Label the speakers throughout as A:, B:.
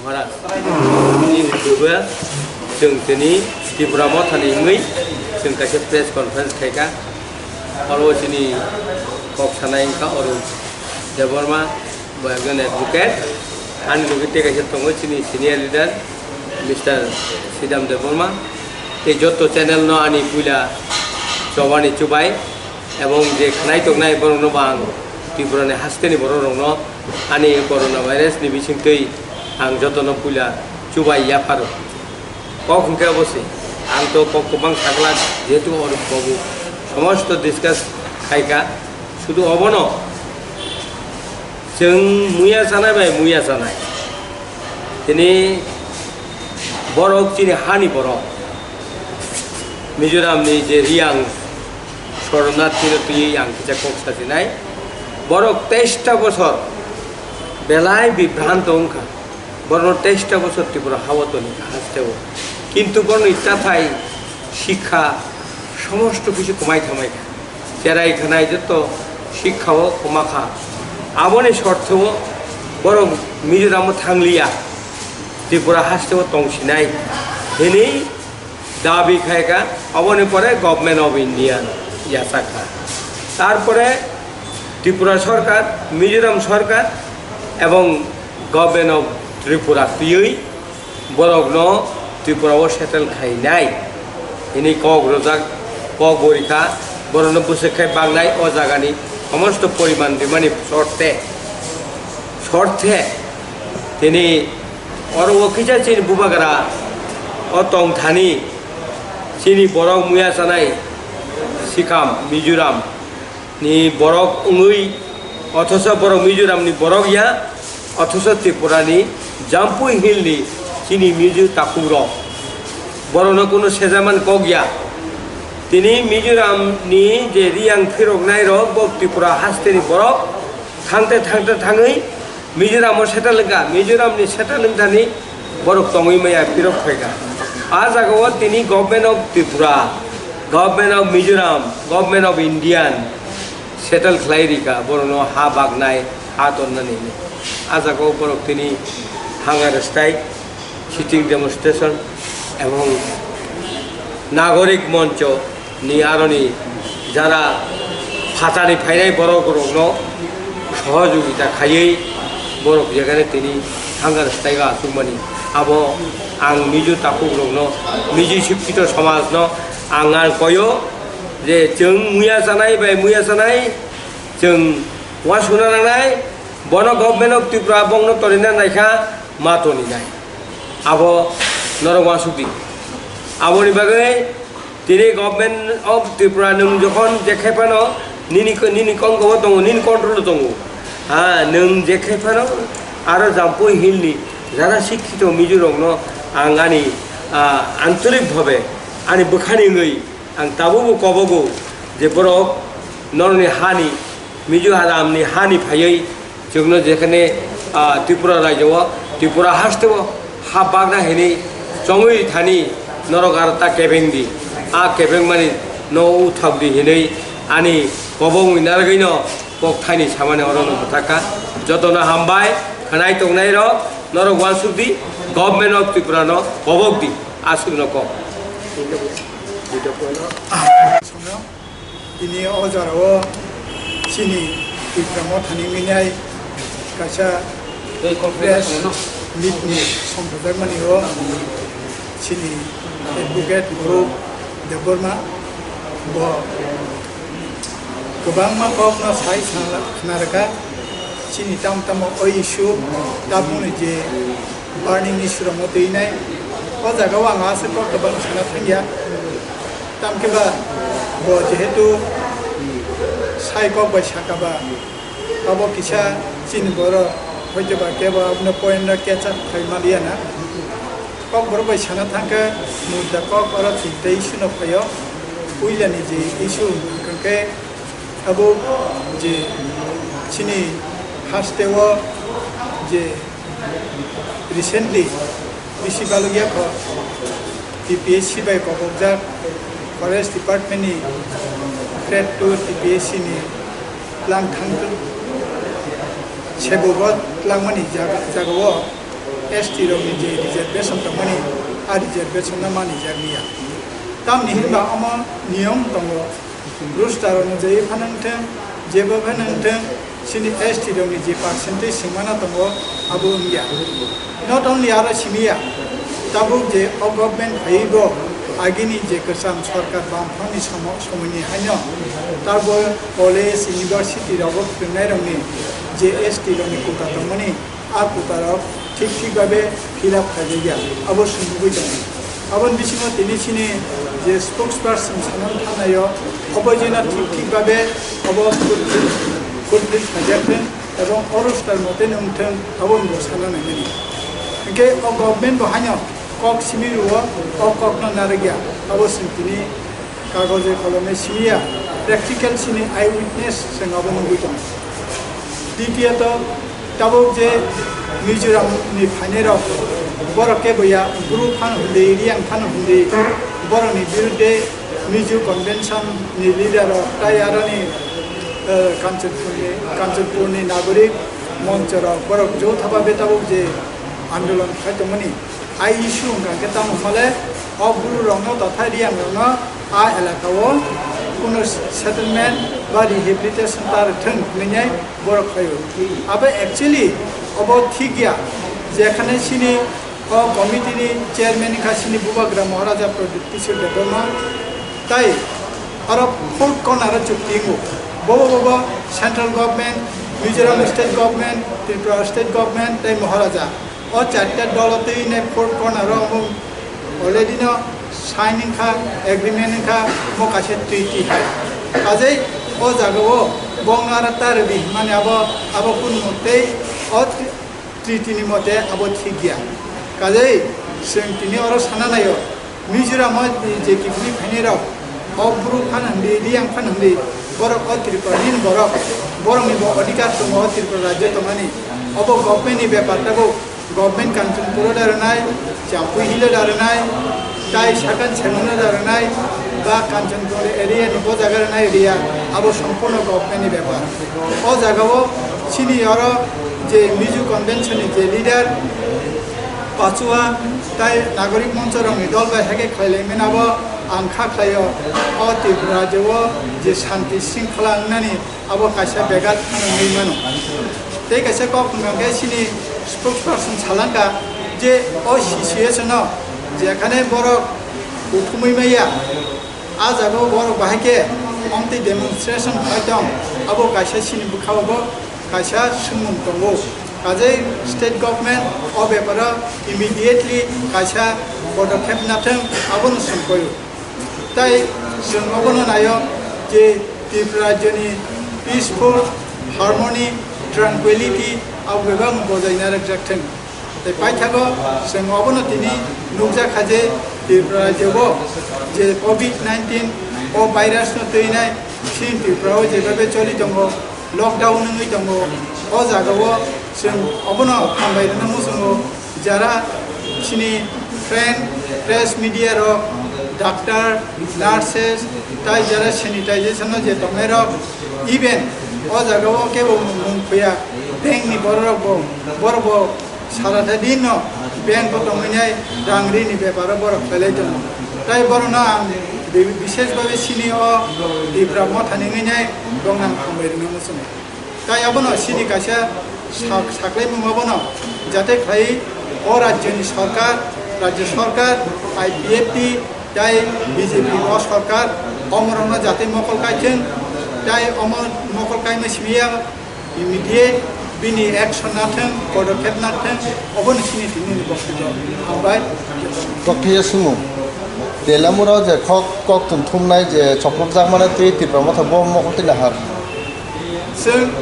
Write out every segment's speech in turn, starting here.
A: महाराज नि उद्योगआ जों दिनै त्रिपुरायाव थानायङै जों खायसे प्रेस कनफारेन्स खायगा आरो जोंनि कक सानायखा अरु देबरमा बयगन एडवोकेट आंनि लोगोसे खायसे दङ जोंनि सिनियर लिडार मिस्टार सिदाम देबरमा ते जत चैनल न आनि पुला जवानी चुबाय एवं जे खानाय तगनाय बरनो बां त्रिपुरानि हास्तेनि बरनो आनि कोरोना भाइरास नि बिसिंतै आं जतन पुला चुबाय याफार कक हुंखे बसे आं तो कक गोबां सागला जेहेतु अरु बाबु समस्त डिसकास खायगा शुधु अबन जों मुया जानाय बाय मुया जानाय दिनै बरक दिनै हानि बरक मिजोरामनि जे रियां शरणार्थी तुयै आं किजा कक साजिनाय बरक 23टा बছর बेलाय बिभ्रांत अंका बरन 23टा बছর त्रिपुरा हावतनि हास्तेव किन्तु बरन इत्ताथाय शिक्षा समस्त किछु कमाय थामाय जेराय खानाय जत शिक्षाओ कमाखा आबनि शर्तव बरक मिजोराम थांलिया त्रिपुरा हास्तेव तंसिनाय दिनै दाबी खायगा अबनि परे गभर्नमेंट अफ इंडिया यासाखा तारपरे त्रिपुरा सरकार मिजोराम सरकार एवं गभर्नमेंट अफ त्रिपुरा तुयै बरकनो त्रिपुराव सेटल खायनाय इनि कक रजाक कक बरिखा बरनो बोसोरखाय बांनाय अ जागानि समस्त परिमाण बिमानि शर्ते दिनै अर वखिजा चिन बुबागारा अ तंथानि चिनि बरक मुया जानाय सिकाम मिजोराम नि बरक उङै अथच बरक मिजोरामनि बरक या अथच त्रिपुरानि जाम्पुई हिलनि चिनि मिजो ताकुर बरनो कुनो सेजामान कगिया दिनै मिजोरामनि जे रियां फिरकनाय र त्रिपुरा हास्तेनि बरक थांते थांते थाङै मिजोरामाव सेटेलगा मिजोरामनि सेटेलंथानि बरक तङै मैया फिरक फैगा आ जागाव दिनै government of Tripura government of Mizoram government of Indian settle खालायरिका बरनो हा बागनाय हा तन्नानै आ जागाव बरक दिनै हांगार स्ट्राइक सिटिं डेमनस्ट्रेशन एवं नागरिक मंच नि आरनि जारा फातानि फायनाय बरकरनो सहयोगिता खायै बरक जायगानि दिनै हांगार स्ट्राइक आसुमानि आब आं मिजो ताकुरनो मिजो शिक्षित समाजनो आं कयो जे जों मुया जानाय बाय मुया जानाय जों वा सुना नांनाय बन गभर्नमेंट अफ त्रिपुरा बंनो तरिना नायखा मातनि नाय आब नरवा सुबि आबनि बागै दिनै गभर्नमेंट अफ त्रिपुरा नों जखन जेखायफानो निनि कंगो दङ निनि कंट्रोल दङ हा नों जेखायफानो आरो जाम्पुई हिलनि जारा शिक्षित मिजोरंनो आं आंनि आन्तरिक भावे आंनि बोखानिङै आं दाबो कबगौ जे बरक नरनि हानि मिजो हारामनि हानि फायै जोंनो जेखाने त्रिपुरा राज्योआव त्रिपुरा हास्तेव हा बागना हेनि जङै थानि नरक आरता केबेंदि आ केबें मानि न उथाबदि हेनै आनि कबं इनारगैनो कक थाइनि सामाने अरनो बताका जतनो हामबाय खानाय तंनाय र नरक वासुबदि गभर्नमेंट अफ त्रिपुरा न कबगदि आसुनो क
B: ini ojaro sini ikramo thani minai kaisa press meeting সম্পাদক মানি ho sini advocate group deborma bo gobang ma kok na sai sanaraka sini tam oi issue tabuni je burning issue mo teinai o jaga wa nga se kok gobang sana thangya tam ke ba bo jehetu sai kok ba sakaba abo kisha sini boro hoje ba ke ba apna point na catch up thai malia na kok boro ba sana thangka mudda kok ora thinte issue no phayo uilani je issue ke abo je sini hastewo je recently bisi balugia ko TPSC by Kobokjak Forest Department ni grade 2 TPSC ni lang thang sebobot langmani jagawo ST rokni je reservation tamani a reservation na mani jagniya tam nihirba ama niyam tongo rules অনুযায়ী ফানাংথেं जेबो फानांथें sini ST rokni je percentage singmana tongo abo ngiya not only ara simiya tabuk je government haigo agini je kasam sarkar bamphani somoni haino tarbo college university rok pnai rokni je ST rokni kuta tamani a kuta rok ঠিক ভাবে fill up khajiya abo sungui dong abon bisingo tini sini je spokesperson sanan thanayo obojina ঠিক ভাবে abo complete khajakten এবং অরস্টার মতে নংথেন abon bo sanana ni ke o government bo hanyo kok simiruo o kok na narigya abo sintini kagoje kolome simia practical sini eye witness sing abo nungui dong দ্বিতীয়ত tabuk je Mizoram ni phanero borok ke boya group phan hunde riang phan hunde borok ni birude Mizo convention ni leader tayarani Kanchanpur ni nagorik monchara borok jo thaba betabuk je andolon khaitomani ai issue ka ketam male obguru rongno totha riang rongno a elakao কোনো settlement বা rehabilitation tar thang ningai borok khayo abe actually obo thigya যেখানে সিনি ও কমিটির chairman খাসিনি বুবাগ্রা মহারাজা প্রদীপ্তিশীল দেবনা তাই আর fort corner চুক্তিঙ্গু বব বব central government Mizoram state government Tripura state government তাই মহারাজা ও চারটা দলতেই নে ফোর্ট কর্নার অলরেডি ন সাইনিং খা এগ্রিমেন্ট খা মকাছে ট্রিটি খায় কাজেই ও জাগাও বঙ্গারা তার বি মানে আবো কোন মতেই ও treaty mate abo thigya kajai sing tini oro sananayo Mizoram je kifni phanera obru phan handi riang phan handi borok o Tripura din borok ni bo adhikar tomo Tripura rajya tomani obo government ni byapar tago government Kanchanpur daranai Champui hill daranai tai sakan chemona daranai ba Kanchanpur area ni bo jagar na area abo সম্পূর্ণ government ni byapar o jagao chini oro যে মিজো কনভেনশনের যে leader Pachuca তাই নাগরিক মঞ্চ রঙে দল বা হেকে খাইলে মেনাব আংখা খাইও অ ত্রিপুরা যে শান্তি শৃঙ্খলা আননানি আবো কাইসা বেগাত খানাই মানো তাই কাইসা কখনকে সিনি স্পোক্সপারসন সালাঙ্কা যে ও সিচুয়েশন যেখানে বড় উঠুमै মাইয়া আজ আবো বড় বাহাকে অন্তি ডেমনস্ট্রেশন হয়তো আবো কাইসা সিনি বুখাবো kaisa sumum tongo kajai state government o bepara immediately kaisa podokhep natheng abon sumkoyo tai jong abono nayo je Tripura joni peaceful harmony tranquility abebang bojaina raktheng tai paithago jong abono tini nukja khaje Tripura jebo je COVID-19 o virus no toinai sin Tripura je babe choli tongo lockdown ngi tongo o jagao sing obono hambairana musungo jara chini friend press media ro doctor nurses tai jara sanitization je tomero even o jagao ke mungpya bank ni borbo sarata din no bank ko tominai rangri ni byapar borok phele tongo tai borona বিশেষভাবে সিনি ও Tripura মথানিঙै নাই দংনাং খামবাইরনো মুসুনে তাই আবনো সিনি কাইসা সাকলাই মুমাবনো যাতে খাই ও রাজ্যনি সরকার রাজ্য সরকার IPFT তাই BJP ও সরকার অমরণ যাতে মকল কাইছেন তাই অমর মকল কাইমে সিমিয়া ইমিডিয়েট বিনি অ্যাকশন নাথেন পদক্ষেপ নাথেন অবনি সিনি তিনি বক্তব্য আমবাই
C: বক্তব্য শুনো Delamura je kok thumnai je chokrok jang mane ti Tripura motha bom mokol ti lahar
B: sing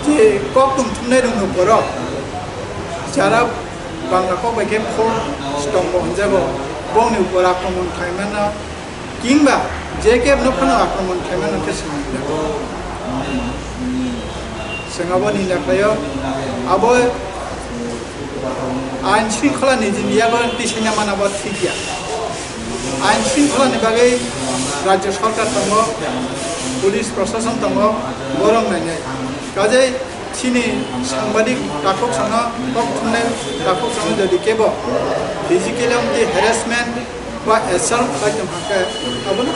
B: je kok thumnai rung poro jara bangla ko beke phone stop honjabo bom ni upor akromon khaimana kingba je ke nokhono akromon khaimana ke singabo ni lakhayo abo ain shrinkhala ni jindiya gon tisina manaba thikya আইন শৃঙ্খলানি বাকে রাজ্য সরকার দङ police প্রশাসন দङ গরম নাই কাজে sini sangsbadik takok sana kok thumnai takok sana jadi kebo physically amti harassment ba assault kaitam haka abonu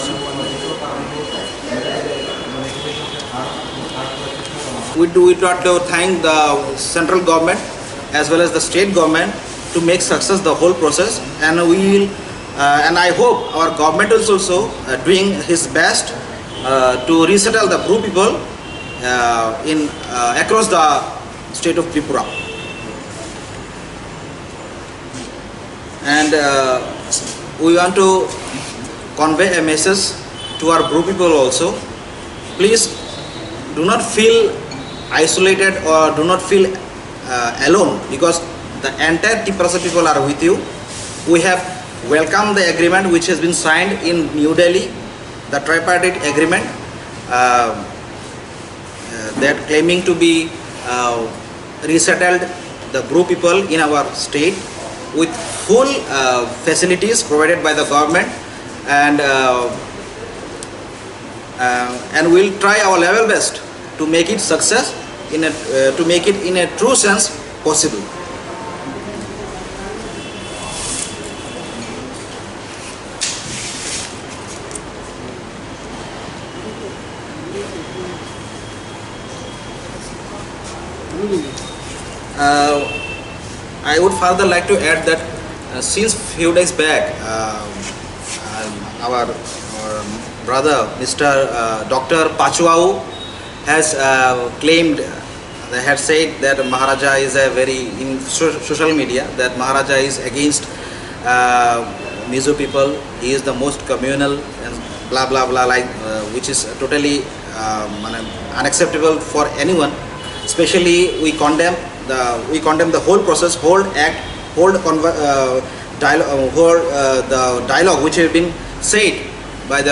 D: We try to thank the central government as well as the state government to make success the whole process, and we will and I hope our government is also doing his best to resettle the Bru people in across the state of Tripura. And we want to convey a message to our Bru people also. Please do not feel isolated or do not feel alone, because the entire TIPRA people are with you. We have welcomed the agreement which has been signed in New Delhi, the tripartite agreement that claiming to be resettled the Bru people in our state with full facilities provided by the government, and we'll try our level best to make it success to make it in a true sense possible. I would further like to add that since few days back, our brother, Mr. Dr. Pachuau, has claimed, they had said that Maharaja is a very, in social media, that Maharaja is against Mizo people. He is the most communal and blah blah blah, like which is totally unacceptable for anyone. Especially we condemn the whole process, whole act, the dialogue which has been said by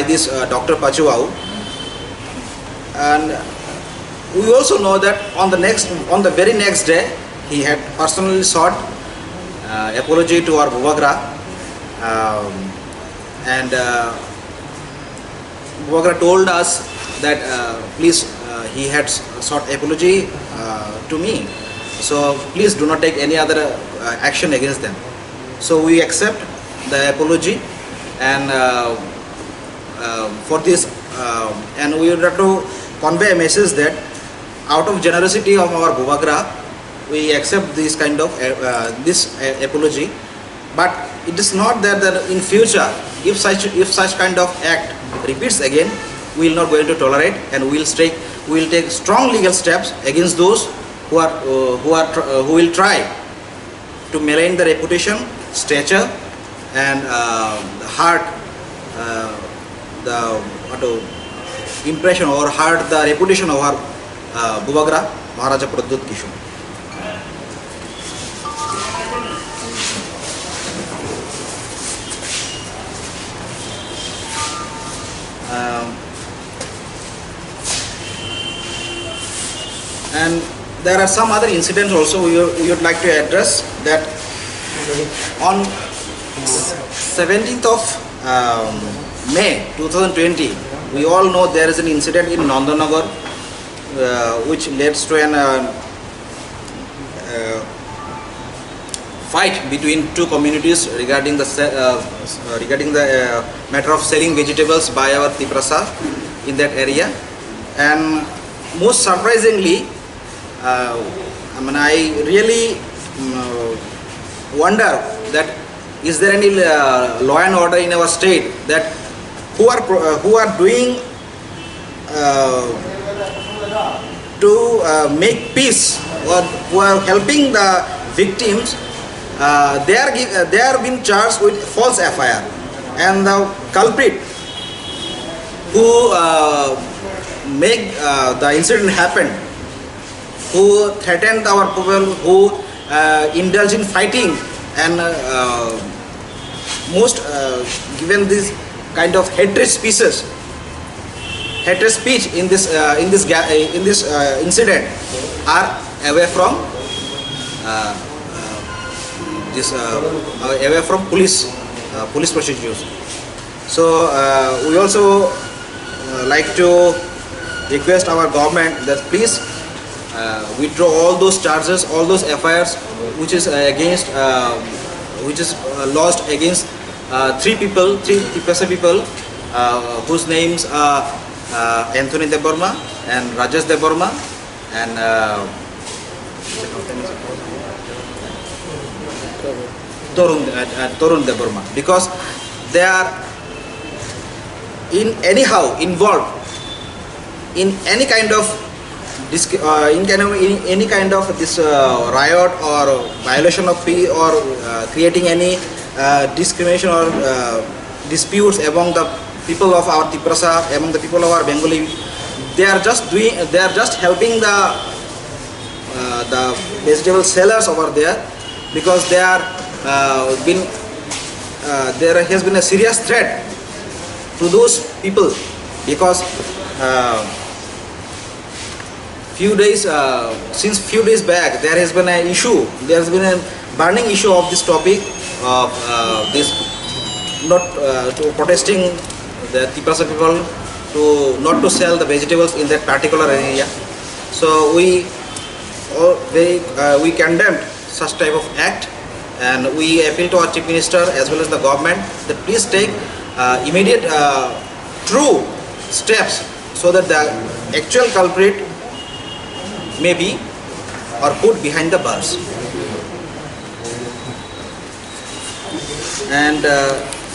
D: this Dr. Pachuau. And we also know that on the very next day he had personally sought apology to our Buvagra, and Buvagra told us that please he had sought apology to me, so please do not take any other action against them. So we accept the apology, and for this and we would have to convey a message that out of generosity of our Buvagra, we accept this kind of this apology. But it is not that in future, if such kind of act repeats again, we will not going to tolerate, and we will take strong legal steps against those who will try to malign the reputation, stature, and hurt the impression or hurt the reputation of our Buvagra, Maharaja Pradyut Kishore. And there are some other incidents also we would like to address. That on 17th of May 2020, we all know there is an incident in Nandanagar which leads to an fight between two communities regarding the matter of selling vegetables by our Tiprasa in that area. And most surprisingly, I really wonder that is there any law and order in our state that who are doing to make peace, or who are helping the victims. They are being charged with false FIR, and the culprit who make the incident happen, who threatened our people, who indulge in fighting, and most given this kind of hatred speech in this incident are away from police procedures. So we also like to request our government that please withdraw all those charges, all those FIRs which is against, lodged against three TIPRA people whose names are Anthony Deborma and Rajesh Deborma and Torun Deborma, because they are anyhow involved in any kind of any kind of this riot or violation of fee or creating any discrimination or disputes among the people of our TIPRA, among the people of our Bengali. They are just helping the vegetable sellers over there, because there has been a serious threat to those people, because since few days back there has been a burning issue of this topic of this not to protesting the TIPRA people to not to sell the vegetables in that particular area. So we condemned such type of act, and we appeal to our Chief Minister as well as the government that please take immediate true steps so that the actual culprit may be or put behind the bars. And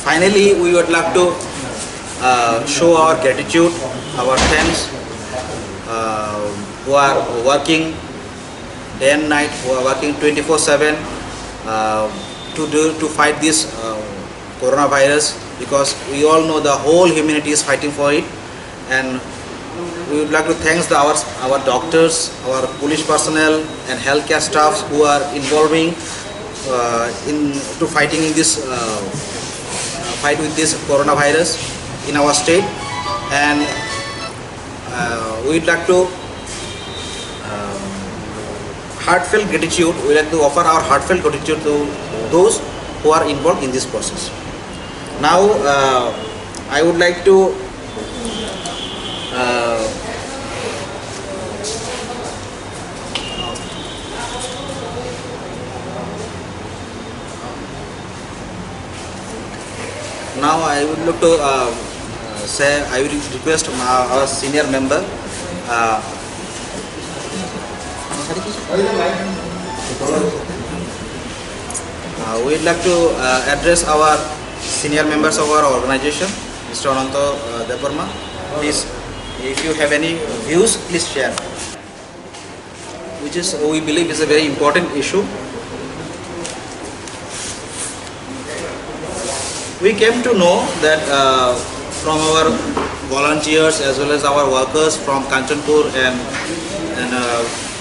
D: finally, we would like to show our gratitude, our thanks who are working day and night, who are working 24/7 to fight this coronavirus, because we all know the whole humanity is fighting for it. And we would like to thank our doctors, our police personnel and healthcare staffs who are involving to fighting in this fight with this coronavirus in our state. And we would like to we like to offer our heartfelt gratitude to those who are involved in this process. Now I would like to now I would look to I will request our senior member we'd like to address our senior members of our organization, Mr. Ananto Deborma. Please, if you have any views, please share. Which is, we believe, is a very important issue. We came to know that from our volunteers as well as our workers from Kanchanpur and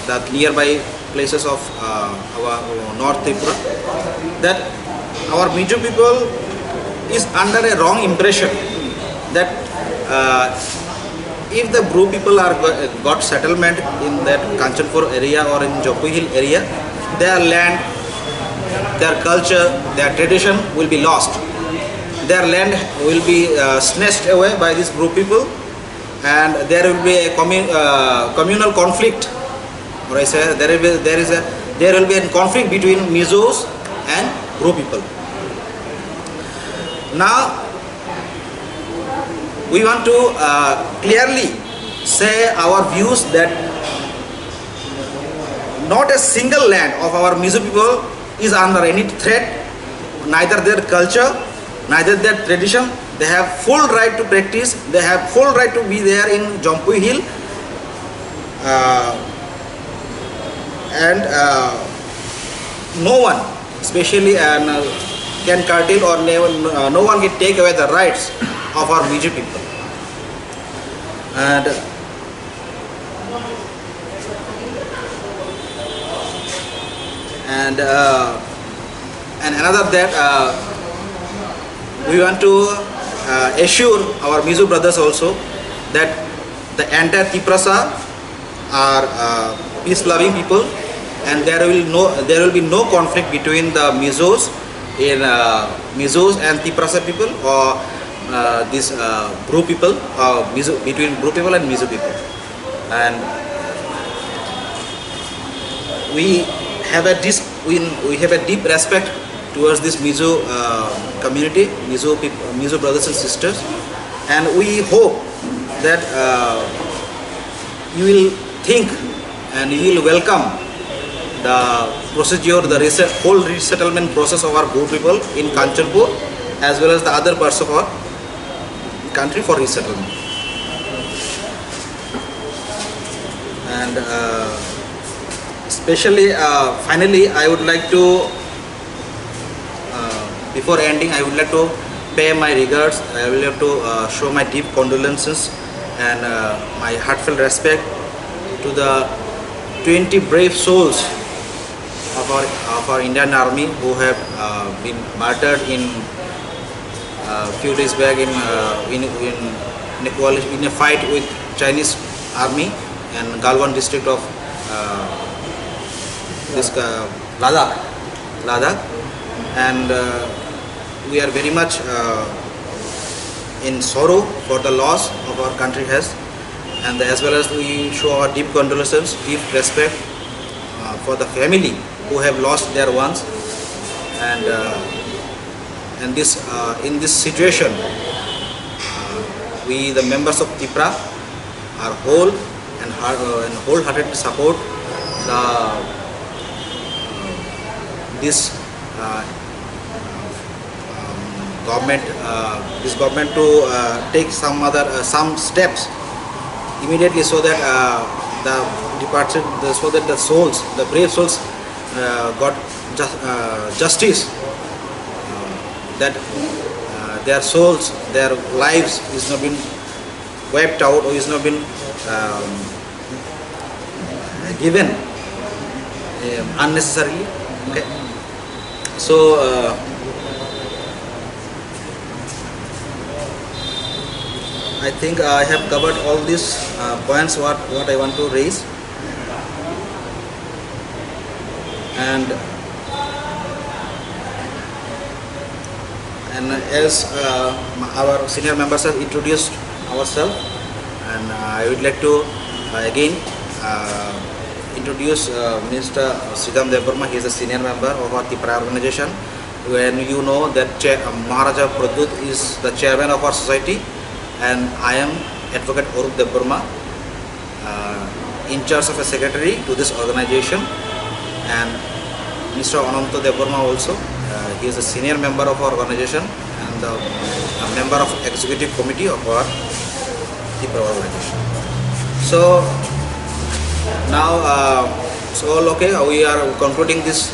D: the nearby places of our North Tripura, that our Mizo people is under a wrong impression that if the Bru people are got settlement in that Kanchanpur area or in Jampui Hill area, their land, their culture, their tradition will be lost. Their land will be snatched away by these Bru people, and there will be a communal conflict. Or I say there will be a conflict between Mizos and Bru people. Now we want to clearly say our views that not a single land of our Mizo people is under any threat, neither their culture, neither their tradition. They have full right to practice, they have full right to be there in Jampui Hill, and no one, especially can curtail or no one can take away the rights of our Mizo people. And another that we want to assure our Mizo brothers also that the entire TIPRA are peace-loving people, and there will be no conflict between the Mizos and TIPRA people, or these Bru people, between Bru people and Mizo people. And we have a deep respect towards this Mizo community, Mizo brothers and sisters, and we hope that you will think and you will welcome the procedure, the whole resettlement process of our Bo people in Kanchanpur as well as the other parts of our country for resettlement. And especially, finally, I would like to, before ending, I would like to pay my regards. I would like to show my deep condolences and my heartfelt respect to the 20 brave souls of our Indian Army who have been martyred in few days back in a fight with Chinese Army and Galwan district of this Ladakh, and we are very much in sorrow for the loss of our country has, and as well as we show our deep condolences, deep respect for the family who have lost their ones, and this in this situation we the members of TIPRA are whole and wholeheartedly support this government to take some steps immediately so that the brave souls got justice, that their souls, their lives is not been wiped out or is not been given unnecessarily. Okay, so I think I have covered all these points what I want to raise, and as our senior members have introduced ourselves, and I would like to again introduce Mr. Sridham Devarma. He is a senior member of our TIPRA organization. When you know that Maharaja Pradut is the chairman of our society, and I am Advocate Arup Devarma, in charge of a secretary to this organization, and Mr. Ananta Devarma also. He is a senior member of our organization and a member of executive committee of our TIPRA organization. So now, okay, we are concluding this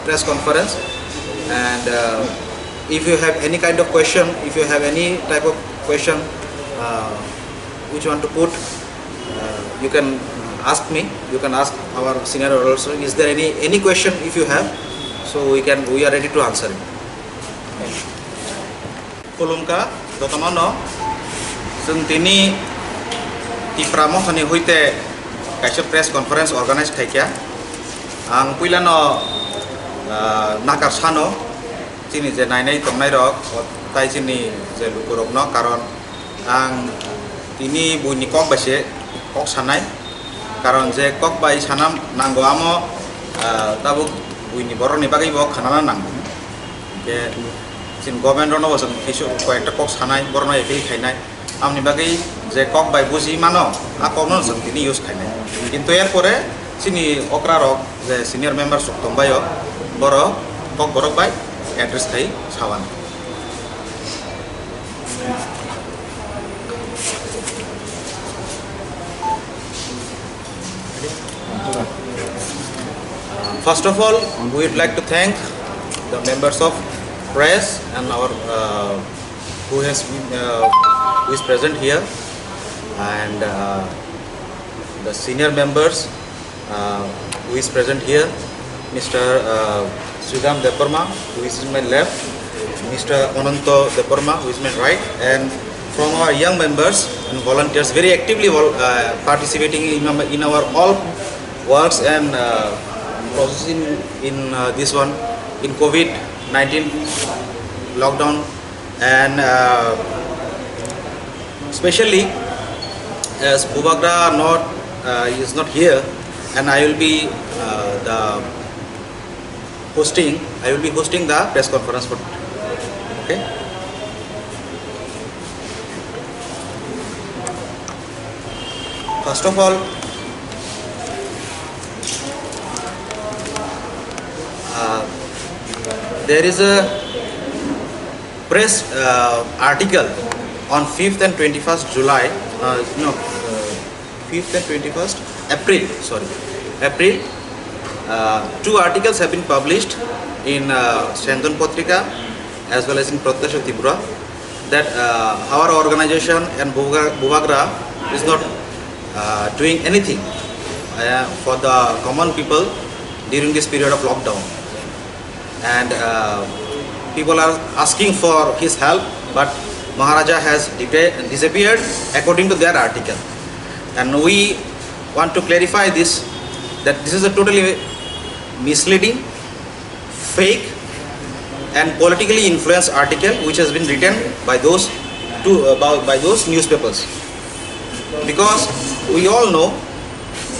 D: press conference, and if you have any kind of question, if you have any type of question which you want to put, you can ask me, you can ask our senior also. Is there any question if you have? So we are ready to answer it. Kulumka dotamano जों दिनै TIPRA महनि होइते कायसे press conference organize खायखिया आं पहिलानो नाकार सानो जोंनि जे नायनाय तंनाय रक ताय जोंनि जे लुकुरकनो कारण आं दिनै बुनि कक बायसे कक सानाय कारण जे कक बाय सानाम नांगौ आमो दाबो बुनि बरनि बागै बो खानाना नांगौ जे जों गभर्नमेन्टनो जों किसु कयेकटा कक सानाय बरनो एपि खायनाय आमनि बागै जे कक बाय बुजि मानो आ ककनो जों दिनै इउज खायनाय किन्तु एर परे जोंनि अक्रा रक जे सिनियर मेम्बार्स दंबायो बर कक बरक बाय एड्रेस थाय सावान First of all, we would like to thank the members of press and our who is present here, and the senior members who is present here, Mr. Sridham Devarma, who is in my left, Mr. Ananta Devarma, who is my right, and from our young members and volunteers very actively participating in our all works and processing in this one in COVID-19 lockdown, and especially as Bubagra is not here, and I will be hosting the press conference for today. Okay. First of all, there is a press article on 5th and 21st July, 5th and 21st April, April. Two articles have been published in Shandon Patrika as well as in TIPRA that our organization and Buvagra is not doing anything for the common people during this period of lockdown, and people are asking for his help, but Maharaja has disappeared according to their article, and we want to clarify this, that this is a totally misleading, fake and politically influenced article which has been written by those newspapers, because we all know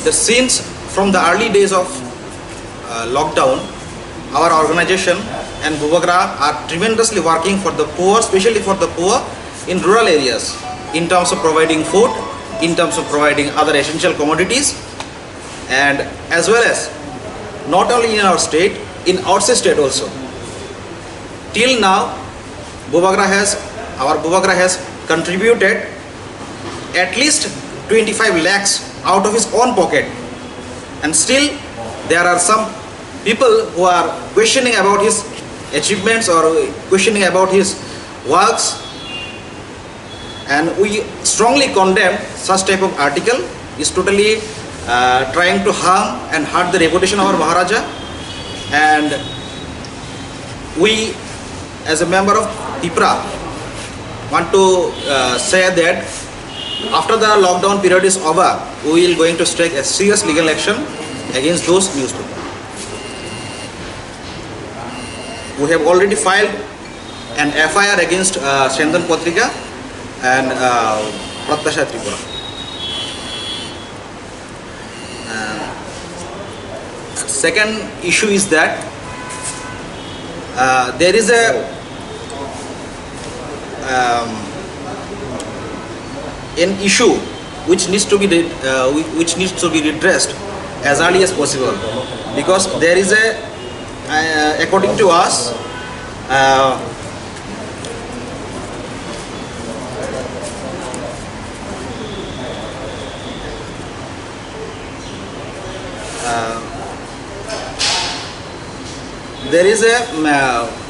D: that since from the early days of lockdown, our organization and Buvagra are tremendously working for the poor, especially for the poor in rural areas, in terms of providing food, in terms of providing other essential commodities, and as well as not only in our state, in outside state also. Till now, our Buvagra has contributed at least 25 lakhs out of his own pocket, and still there are some people who are questioning about his achievements or questioning about his works, and we strongly condemn such type of article. Is totally trying to harm and hurt the reputation of our Maharaja, and we as a member of TIPRA want to say that after the lockdown period is over, we will going to take a serious legal action against those newspapers. We have already filed an FIR against Shandon Patrika and Tripura. Second issue is that there is an issue which needs to be redressed as early as possible, because there is according to us, there is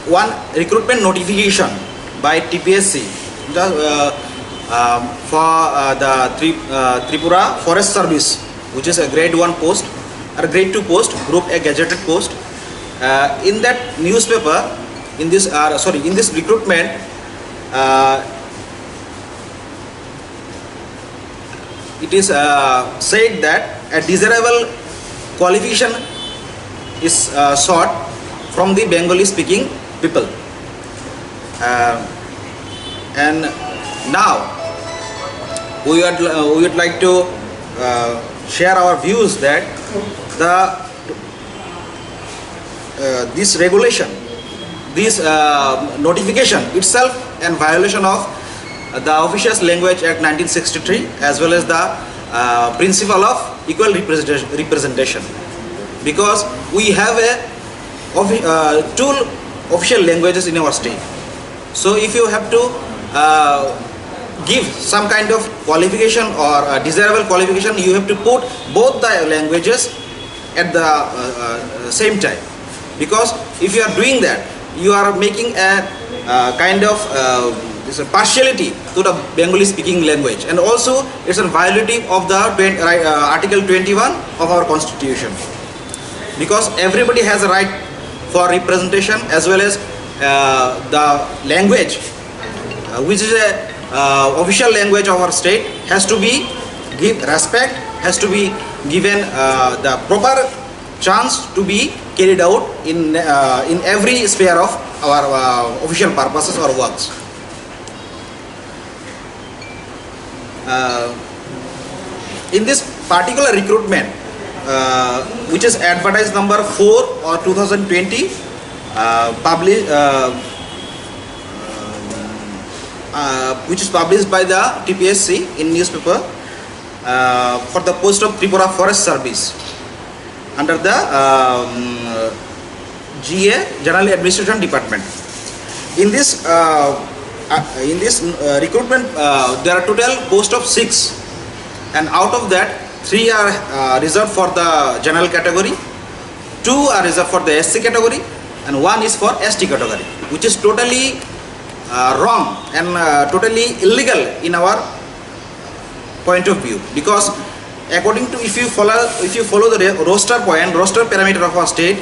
D: one recruitment notification by TPSC for the Tripura Forest Service, which is a grade 1 post or grade 2 post, group A gazetted post. In that newspaper, in this recruitment, it is said that a desirable qualification is sought from the Bengali speaking people, and now we would like to share our views that this regulation, this notification itself, in violation of the Officials Language Act 1963 as well as the principle of equal representation, because we have two official languages in our state. So if you have to give some kind of qualification or a desirable qualification, you have to put both the languages at the same time, because if you are doing that, you are making a kind of this a partiality to the Bengali speaking language, and also it's a violative of the Article 21 of our Constitution, because everybody has a right for representation, as well as the language which is a official language of our state has to be give respect, has to be given the proper chance to be carried out in every sphere of our official purposes or works. In this particular recruitment, which is advertised number 4 or 2020, which is published by the TPSC in newspaper for the post of TIPRA Forest Service under the GA General Administration Department. In this recruitment, there are total post of 6, and out of that 3 are reserved for the general category, 2 are reserved for the SC category, and 1 is for ST category, which is totally wrong and totally illegal in our point of view, because according to if you follow the roster parameter of our state,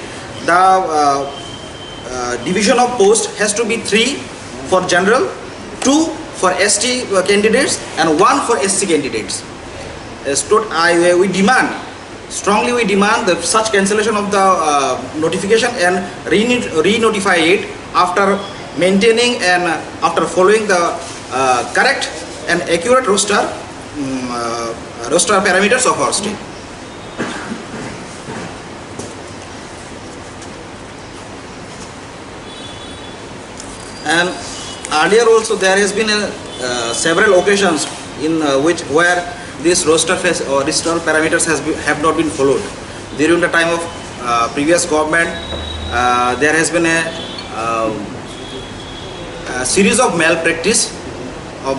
D: the division of post has to be 3 for general, 2 for ST candidates, and 1 for SC candidates. Strongly we demand the such cancellation of the notification and re-notify it after maintaining and after following the correct and accurate roster parameters of our state. And earlier also there has been several occasions in where these roster parameters have not been followed. During the time of previous government, there has been a series of malpractice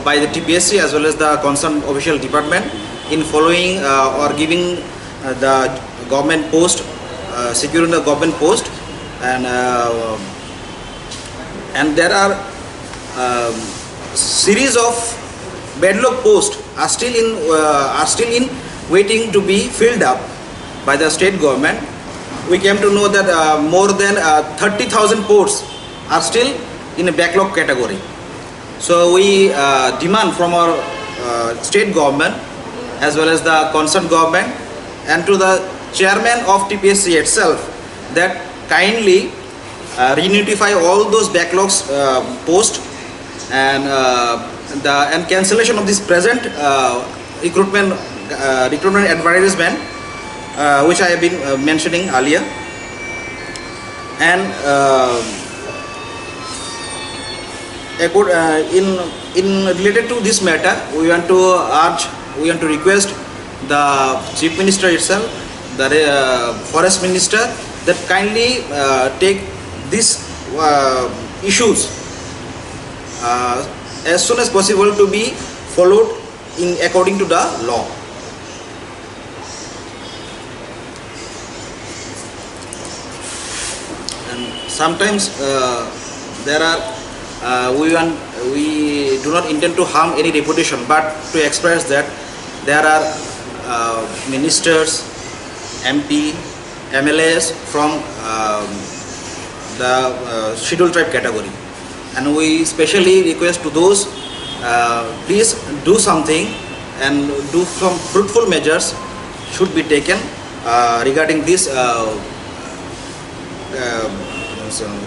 D: by the TPSC as well as the concerned official department in following or giving the government post, securing the government post, and there are series of bad luck posts are still in waiting to be filled up by the state government. We came to know that more than 30,000 posts are still in a backlog category. So we demand from our state government as well as the concerned government and to the chairman of TPSC itself that kindly re-notify all those backlogs post and cancellation of this present recruitment advertisement which I have been mentioning earlier. And in related to this matter, we want to request the Chief Minister itself, the Forest Minister, that kindly take these issues as soon as possible to be followed according to the law. And sometimes there are we do not intend to harm any reputation, but to express that there are ministers, MP, MLAs from the scheduled tribe category, and we specially request to those please do something and do some fruitful measures should be taken regarding this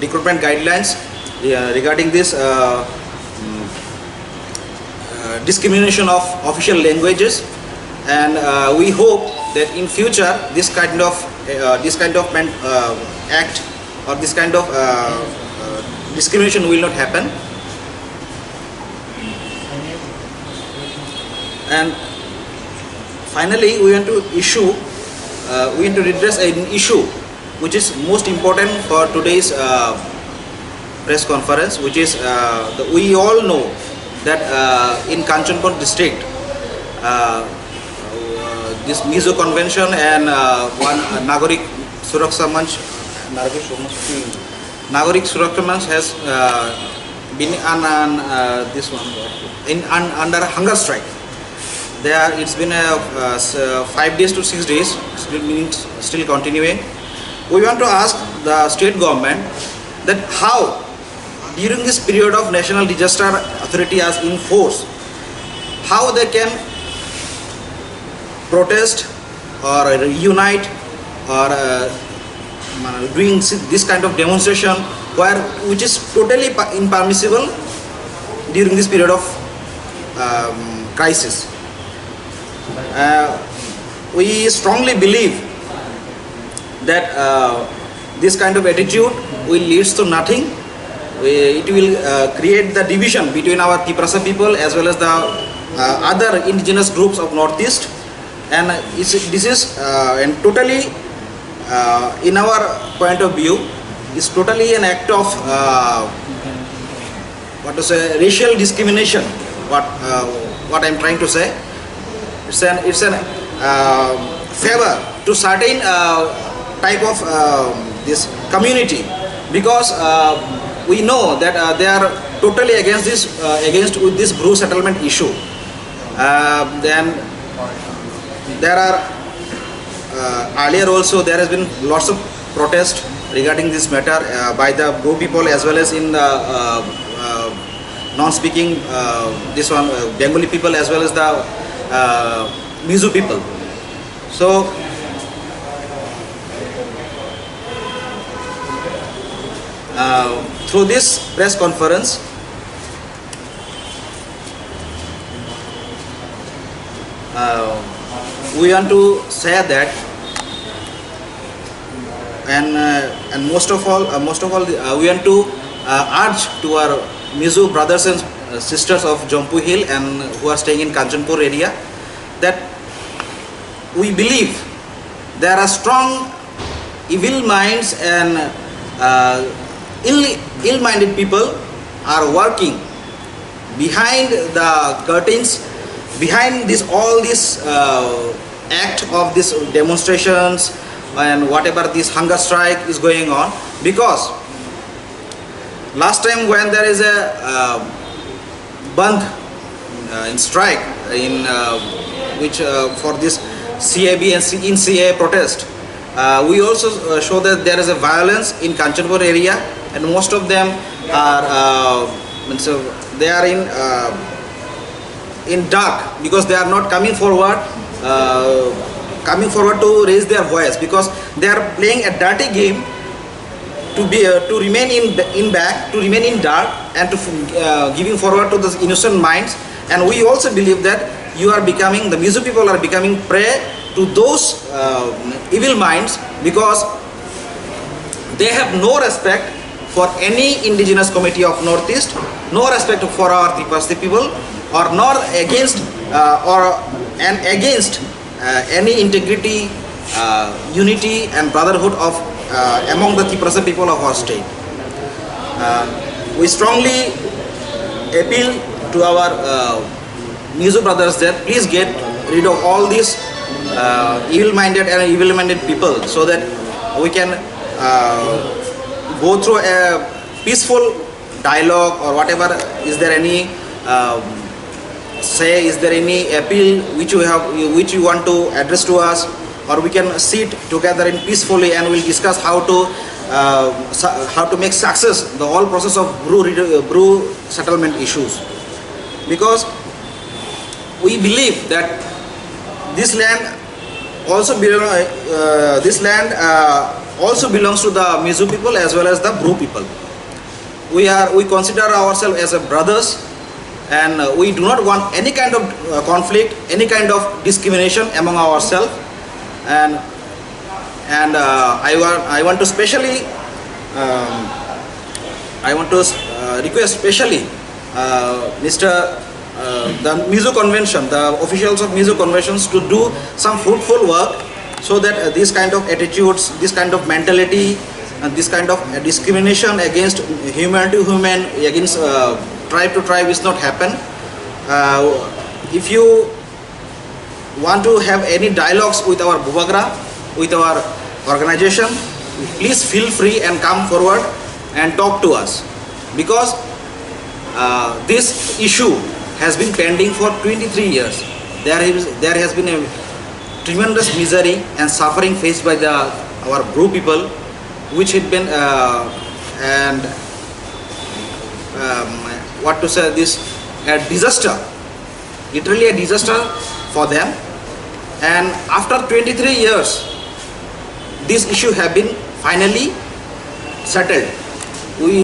D: recruitment guidelines, regarding this discrimination of official languages, and we hope that in future this kind of act or this kind of discrimination will not happen. And finally, we want to redress an issue which is most important for today's press conference, which is we all know that in Kanchanpur district, this Mizo Convention and one Nagorik Suraksha Manch has been under hunger strike. It's been 5 days to 6 days, still continuing. We want to ask the state government that how during this period of national disaster authority as in force, how they can protest or reunite or doing this kind of demonstration which is totally impermissible during this period of crisis. We strongly believe that this kind of attitude will leads to nothing. It will create the division between our TIPRA people as well as the other indigenous groups of Northeast, and this is and totally in our point of view is totally an act of racial discrimination. What I'm trying to say, it's an favor to certain type of this community, because we know that they are totally against with this Bru settlement issue. Then there are earlier also there has been lots of protest regarding this matter by the Bru people as well as in the non-speaking Bengali people as well as the Mizo people. So through this press conference, we want to say that, and most of all, we want to urge to our Mizo brothers and sisters of Jampu Hill and who are staying in Kanchanpur area, that we believe there are strong evil minds and ill-minded people are working behind the curtains, behind all this act of these demonstrations and whatever this hunger strike is going on. Because last time when there is a bandh in strike in which for this CAB and in CA protest, we also show that there is a violence in Kanchanpur area, and most of them are they are in dark, because they are not coming forward to raise their voice, because they are playing a dirty game to remain in back, to remain in dark, and to giving forward to the innocent minds. And we also believe that the Mizo people are becoming prey to those evil minds, because they have no respect for any indigenous community of Northeast, no respect for our TIPRA people, or nor against against any integrity, unity and brotherhood of among the TIPRA people of our state. We strongly appeal to our Mizo brothers that please get rid of all these evil-minded people, so that we can go through a peaceful dialogue, or whatever. Is there any is there any appeal which you want to address to us, or we can sit together in peacefully and we'll discuss how to make success the whole process of Bru settlement issues. Because we believe that this land also belongs to the Mizo people as well as the Bru people. We consider ourselves as brothers, and we do not want any kind of conflict, any kind of discrimination among ourselves. And I want to specially request specially the Mizo Convention, the officials of Mizo Conventions, to do some fruitful work, so that this kind of attitudes, this kind of mentality, and this kind of discrimination against human to human, against tribe to tribe is not happen. If you want to have any dialogues with our Bubagra, with our organization, please feel free and come forward and talk to us, because this issue has been pending for 23 years. There has been a tremendous misery and suffering faced by our Bru people, which had been a disaster, literally a disaster for them. And after 23 years, this issue have been finally settled. We